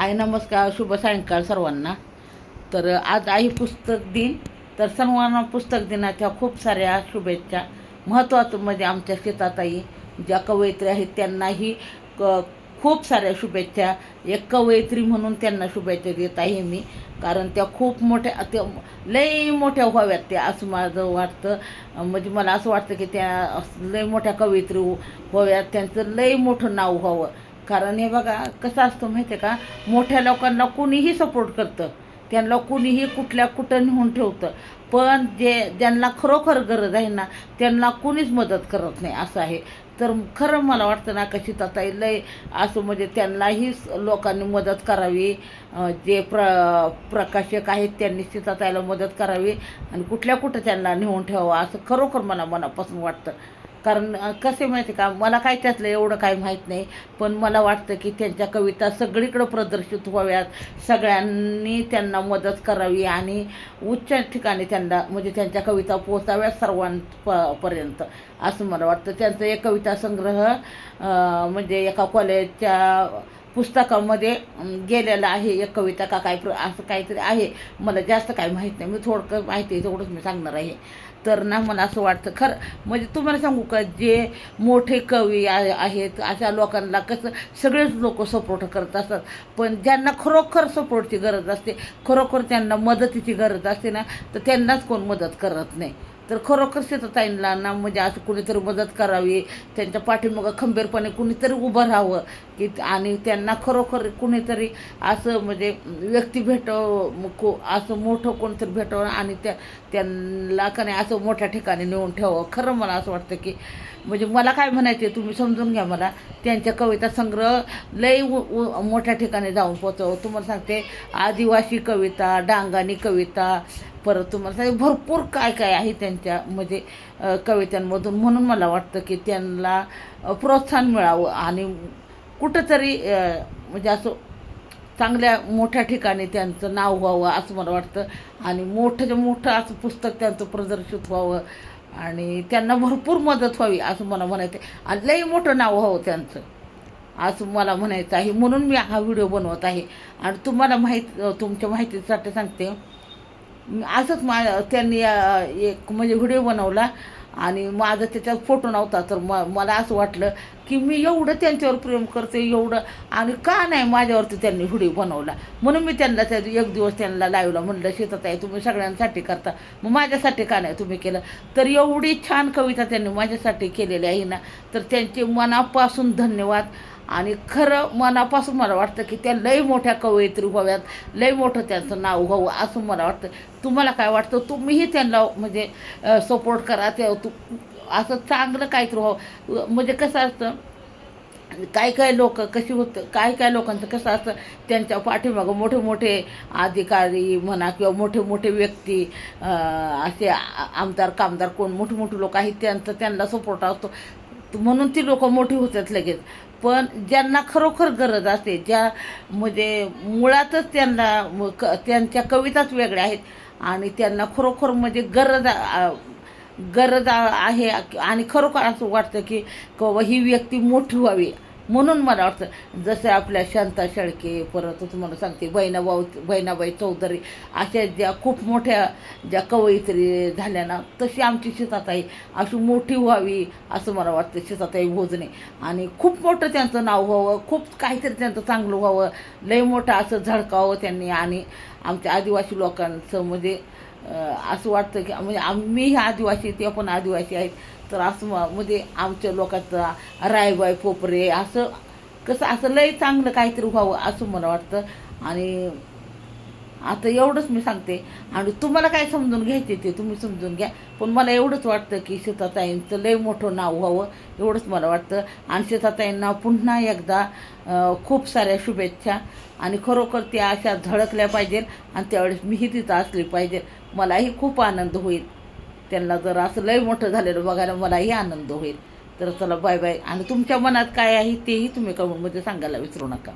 हाय नमस्कार, शुभ सायंकाळ सर्वांना. तर आज आहे पुस्तक दिन. तर सर्वांना पुस्तक दिनाच्या खूप साऱ्या शुभेच्छा. महत्त्वाचं म्हणजे आमच्या शेताताई ज्या कवयित्री आहेत त्यांनाही खूप साऱ्या शुभेच्छा. एक कवयित्री म्हणून त्यांना शुभेच्छा देत आहे मी, कारण त्या खूप मोठ्या, त्या लई मोठ्या व्हाव्यात त्या, असं माझं वाटतं. म्हणजे मला असं वाटतं की त्या लई मोठ्या कवयित्री व्हाव्यात, त्यांचं लई मोठं नाव व्हावं. कारण हे बघा कसं असतं माहिती आहे का, मोठ्या लोकांना कुणीही सपोर्ट करतं, त्यांना कुणीही कुठं नेऊन ठेवतं, पण ज्यांना खरोखर गरज आहे ना त्यांना कुणीच मदत करत नाही, असं आहे. तर खरं मला वाटतं ना, कशी सीताताई लय असं म्हणजे त्यांनाही लोकांनी मदत करावी. जे प्रकाशक आहेत त्यांनी सीताताईला मदत करावी आणि कुठं त्यांना नेऊन ठेवावं, असं खरोखर मला मनापासून वाटतं. कारण कसे माहिती का, मला काय त्यातलं एवढं काही माहीत नाही, पण मला वाटतं की त्यांच्या कविता सगळीकडं प्रदर्शित व्हाव्यात, सगळ्यांनी त्यांना मदत करावी आणि उच्च ठिकाणी त्यांना म्हणजे त्यांच्या कविता पोचाव्यात सर्वांपर्यंत, असं मला वाटतं. त्यांचं एक कविता संग्रह म्हणजे एका कॉलेजच्या पुस्तकामध्ये गेलेलं आहे, एक कविता का काय असं काहीतरी आहे. मला जास्त काही माहीत नाही, मी थोडकं माहिती आहे तेवढंच मी सांगणार आहे. तर ना मला असं वाटतं खरं म्हणजे तुम्हाला सांगू का, जे मोठे कवी आहेत अशा लोकांना कसं सगळेच लोक सपोर्ट करत असतात, पण ज्यांना खरोखर सपोर्टची गरज असते, खरोखर त्यांना मदतीची गरज असते ना, तर त्यांनाच कोण मदत करत नाही. तर खरोखर सीताताईंना ना म्हणजे असं कुणीतरी मदत करावी, त्यांच्या पाठीमागं खंबीरपणे कुणीतरी उभं राहावं की, आणि त्यांना खरोखर कुणीतरी असं म्हणजे व्यक्ती असं मोठं कोणतरी भेटावं आणि त्यांना का नाही असं मोठ्या ठिकाणी नेऊन ठेवावं. खरं मला असं वाटतं की म्हणजे मला काय म्हणायचं आहे तुम्ही समजून घ्या मला. त्यांच्या कविता संग्रह लई मोठ्या ठिकाणी जाऊन पोचव. तुम्हाला सांगते, आदिवासी कविता, डांगानी कविता, परत तुम्हाला सांगते भरपूर काय काय आहे त्यांच्या म्हणजे कवितांमधून. म्हणून मला वाटतं की त्यांना प्रोत्साहन मिळावं आणि कुठंतरी म्हणजे असं चांगल्या मोठ्या ठिकाणी त्यांचं नाव व्हावं, असं मला वाटतं. आणि मोठं असं पुस्तक त्यांचं प्रदर्शित व्हावं आणि त्यांना भरपूर मदत व्हावी, असं मला म्हणायचं आहे. आणि लई मोठं नाव व्हावं त्यांचं, असं मला म्हणायचं आहे. म्हणून मी हा व्हिडिओ बनवत आहे. आणि तुम्हाला तुमच्या माहितीसाठी सांगते, असंच त्यांनी एक म्हणजे व्हिडिओ बनवला आणि माझं त्याच्यात फोटो नव्हता. तर मला असं वाटलं की मी एवढं त्यांच्यावर प्रेम करते, एवढं, आणि का नाही माझ्यावरती त्यांनी व्हिडिओ बनवला. म्हणून मी त्यांना एक दिवस त्यांना लाईव्हला म्हणलं, शेतात तुम्ही सगळ्यांसाठी करता, मग माझ्यासाठी का नाही तुम्ही केलं. तर एवढी छान कविता त्यांनी माझ्यासाठी केलेली आहे ना, तर त्यांचे मनापासून धन्यवाद. आणि खरं मनापासून मला वाटतं की त्या लई मोठ्या कवयित्री व्हाव्यात, लई मोठं त्यांचं नाव व्हावं, असं मला वाटतं. तुम्हाला काय वाटतं? तुम्हीही त्यांना म्हणजे सपोर्ट करा, असं चांगलं काहीतरी व्हावं. म्हणजे कसं असतं, काय लोक कशी होतं, काय लोकांचं कसं असतं, त्यांच्या पाठीमागं मोठे अधिकारी म्हणा किंवा मोठे व्यक्ती, असे आमदार कामदार कोण मोठे लोक आहेत, त्यांना सपोर्ट असतो, म्हणून ती लोक मोठी होतात लगेच. पण ज्यांना खरोखर गरज असते, ज्या म्हणजे मुळातच त्यांच्या कविताच वेगळ्या आहेत आणि त्यांना खरोखर म्हणजे गरज आहे आणि खरोखर असं वाटतं की ही व्यक्ती मोठी व्हावी. म्हणून मला वाटतं जसं आपल्या शांता शेळके, परत तुम्हाला सांगते बहिणाबाई चौधरी, अशा ज्या खूप मोठ्या ज्या कवयित्री झाल्या ना, तशी आमची सीताताई अशी मोठी व्हावी, असं मला वाटतं. सीताताई भोजने आणि खूप मोठं त्यांचं नाव व्हावं, खूप काहीतरी त्यांचं चांगलं व्हावं, लय मोठं असं झळकावं त्यांनी. आणि आमच्या आदिवासी लोकांचं म्हणजे असं वाटतं की म्हणजे आम्ही आदिवासी, ते पण आदिवासी आहेत, तर असं म्हणजे आमच्या लोकांचं रायबाई पोपरे असं कसं असं लय चांगलं काहीतरी व्हावं, असं मला वाटतं. आणि आता एवढंच मी सांगते. आणि तुम्हाला काय समजून घ्यायचे ते तुम्ही समजून घ्या, पण मला एवढंच वाटतं की सीताताईंचं लय मोठं नाव व्हावं, एवढंच मला वाटतं. आणि सीताताईंना पुन्हा एकदा खूप साऱ्या शुभेच्छा. आणि खरोखर त्या अशा झळकल्या पाहिजेत आणि त्यावेळेस मीही तिथं असली पाहिजे, मलाही खूप आनंद होईल. त्यांना जर असं लय मोठं झालेलं बघायला मलाही आनंद होईल. तर चला बाय बाय. आणि तुमच्या मनात काय आहे तेही तुम्ही कमेंटमध्ये सांगायला विसरू नका.